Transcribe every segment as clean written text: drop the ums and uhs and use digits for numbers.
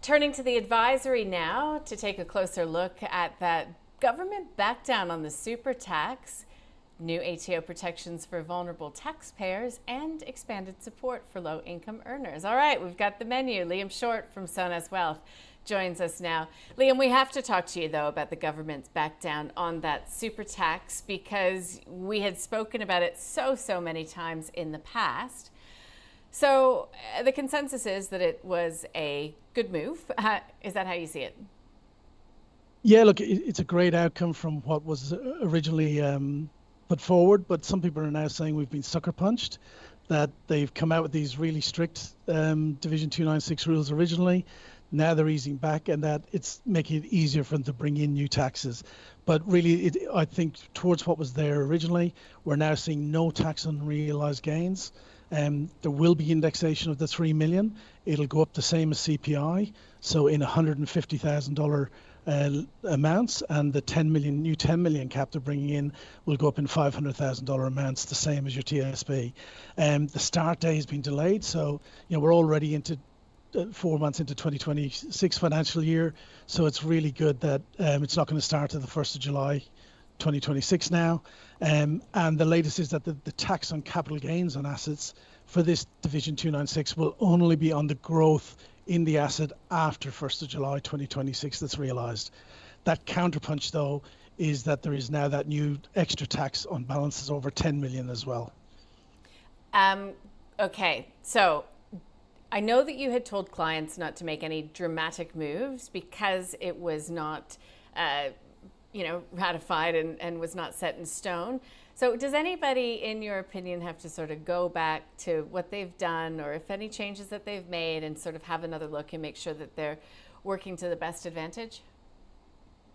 Turning to the advisory now to take a closer look at that government backdown on the super tax, new ATO protections for vulnerable taxpayers, and expanded support for low-income earners. All right, we've got the menu. Liam Shorte from SONAS Wealth joins us now. Liam, we have to talk to you, though, about the government's backdown on that super tax, because we had spoken about it so many times in the past. So the consensus is that it was a good move. Is that how you see it? Yeah, look, it's a great outcome from what was originally put forward, but some people are now saying we've been sucker punched, that they've come out with these really strict Division 296 rules originally. Now they're easing back, and that it's making it easier for them to bring in new taxes. But really, I think towards what was there originally, we're now seeing no tax on unrealised gains. There will be indexation of the $3 million. It'll go up the same as CPI, so in $150,000 amounts, and the new 10 million cap they're bringing in will go up in $500,000 amounts, the same as your TSB. The start day has been delayed, so we're already into 4 months into 2026 financial year, so it's really good that it's not going to start to the 1st of July 2026 now. And the latest is that the tax on capital gains on assets for this Division 296 will only be on the growth in the asset after 1st of July 2026 that's realised. That counterpunch, though, is that there is now that new extra tax on balances over 10 million as well. Okay, so I know that you had told clients not to make any dramatic moves because it was not ratified and was not set in stone. So does anybody, in your opinion, have to sort of go back to what they've done, or if any changes that they've made, and sort of have another look and make sure that they're working to the best advantage?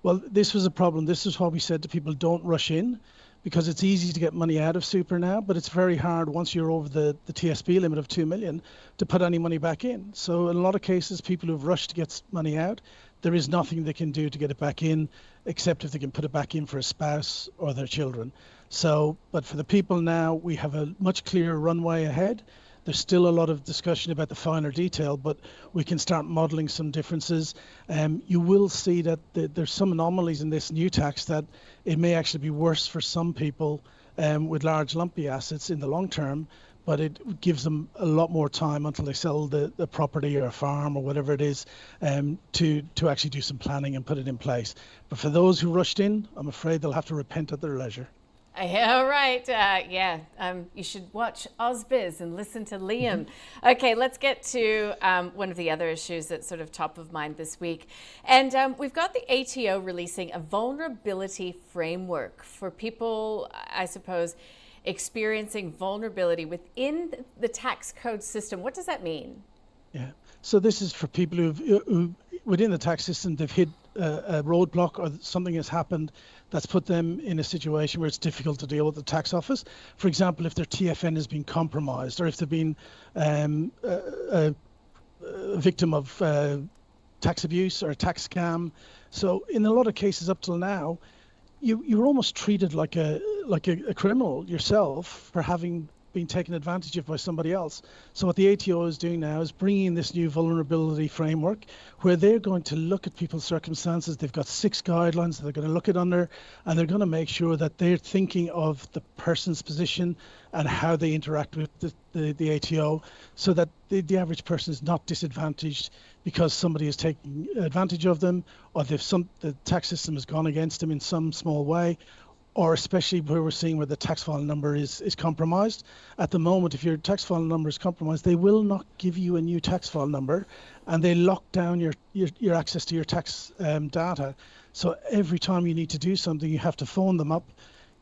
Well, this was a problem. This is why we said to people, don't rush in, because it's easy to get money out of super now, but it's very hard once you're over the TSB limit of 2 million to put any money back in. So in a lot of cases, people who've rushed to get money out, there is nothing they can do to get it back in, except if they can put it back in for a spouse or their children. So, but for the people now, we have a much clearer runway ahead. There's still a lot of discussion about the finer detail, but we can start modelling some differences. You will see that there's some anomalies in this new tax, that it may actually be worse for some people with large lumpy assets in the long term, but it gives them a lot more time until they sell the property or a farm or whatever it is to actually do some planning and put it in place. But for those who rushed in, I'm afraid they'll have to repent at their leisure. All right. You should watch AusBiz and listen to Liam. Okay, let's get to one of the other issues that's sort of top of mind this week. And we've got the ATO releasing a vulnerability framework for people, I suppose, experiencing vulnerability within the tax code system. What does that mean? Yeah. So this is for people who within the tax system, they've hit a roadblock, or something has happened that's put them in a situation where it's difficult to deal with the tax office. For example, if their TFN has been compromised, or if they've been a victim of tax abuse or a tax scam. So in a lot of cases up till now, you're almost treated like a criminal yourself for having been taken advantage of by somebody else. So what the ATO is doing now is bringing in this new vulnerability framework, where they're going to look at people's circumstances. They've got 6 guidelines that they're going to look at under, and they're going to make sure that they're thinking of the person's position and how they interact with the ATO, so that the average person is not disadvantaged because somebody is taking advantage of them, or the tax system has gone against them in some small way, or especially where we're seeing where the tax file number is compromised. At the moment, if your tax file number is compromised, they will not give you a new tax file number, and they lock down your access to your tax data. So every time you need to do something, you have to phone them up,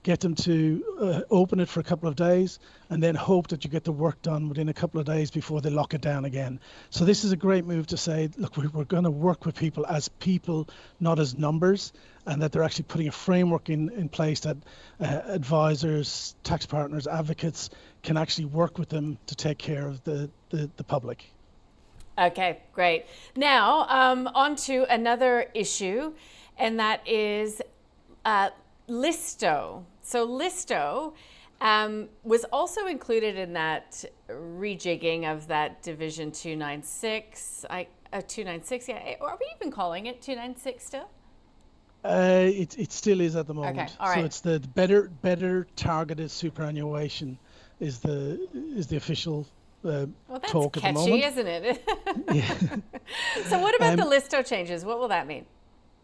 get them to open it for a couple of days, and then hope that you get the work done within a couple of days before they lock it down again. So this is a great move to say, look, we're going to work with people as people, not as numbers, and that they're actually putting a framework in place that advisors, tax partners, advocates can actually work with them to take care of the public. Okay, great. Now, on to another issue, and that is LISTO. So LISTO was also included in that rejigging of that Division 296. 296, yeah. Are we even calling it 296 still? It still is at the moment. Okay, all So right. it's the better targeted superannuation is the official Well, that's talk at the catchy, moment. isn't it? Yeah. So what about the Um, LISTO changes? What will that mean?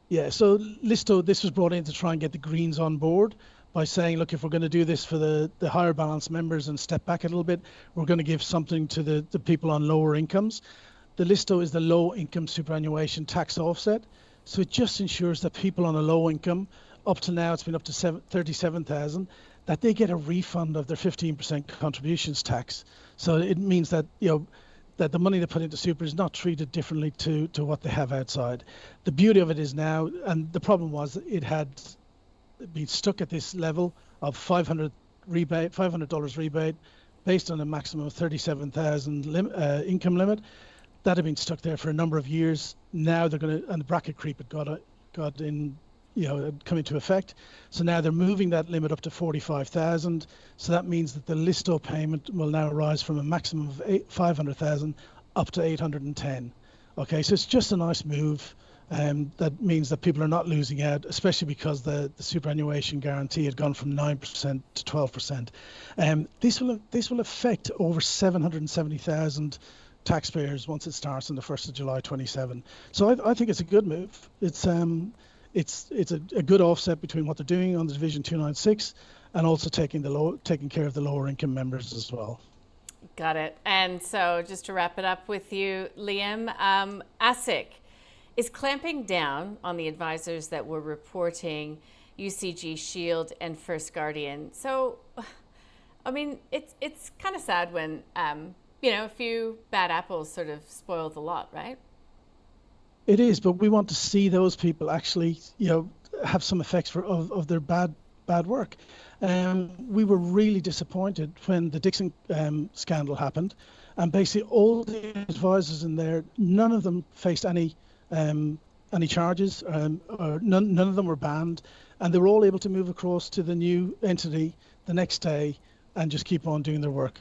Yeah, so LISTO, this was brought in to try and get the Greens on board by saying, look, if we're going to do this for the higher balance members and step back a little bit, we're going to give something to the people on lower incomes. The LISTO is the low income superannuation tax offset. So it just ensures that people on a low income, up to now it's been up to 37,000, that they get a refund of their 15% contributions tax. So it means that, that the money they put into super is not treated differently to what they have outside. The beauty of it is now, and the problem was it had been stuck at this level of $500 rebate based on a maximum of 37,000 income limit. That had been stuck there for a number of years. Now they're going to, and the bracket creep had got in, had come into effect. So now they're moving that limit up to 45,000. So that means that the LISTO payment will now rise from a maximum of 500,000 up to 810. Okay, so it's just a nice move. That means that people are not losing out, especially because the superannuation guarantee had gone from 9% to 12%. This will affect over 770,000 taxpayers once it starts on the 1st of July 27. So I think it's a good move. It's a good offset between what they're doing on the Division 296 and also taking care of the lower income members as well. Got it. And so just to wrap it up with you, Liam, ASIC is clamping down on the advisors that were reporting UCG, Shield, and First Guardian. So, I mean, it's kind of sad when a few bad apples sort of spoil the lot, right? It is, but we want to see those people actually, have some effects of their bad work. We were really disappointed when the Dixon scandal happened, and basically all the advisors in there, none of them faced any charges, or none of them were banned, and they were all able to move across to the new entity the next day and just keep on doing their work.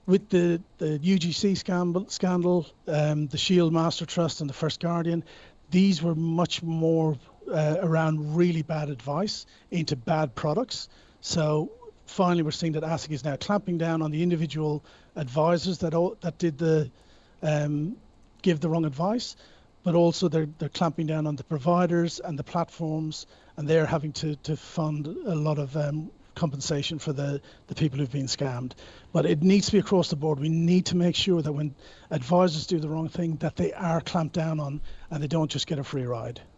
With the UGC scandal, the Shield Master Trust and the First Guardian, these were much more around really bad advice into bad products. So finally, we're seeing that ASIC is now clamping down on the individual advisors that did give the wrong advice, but also they're clamping down on the providers and the platforms, and they're having to fund a lot of compensation for the people who've been scammed. But it needs to be across the board. We need to make sure that when advisors do the wrong thing, that they are clamped down on and they don't just get a free ride.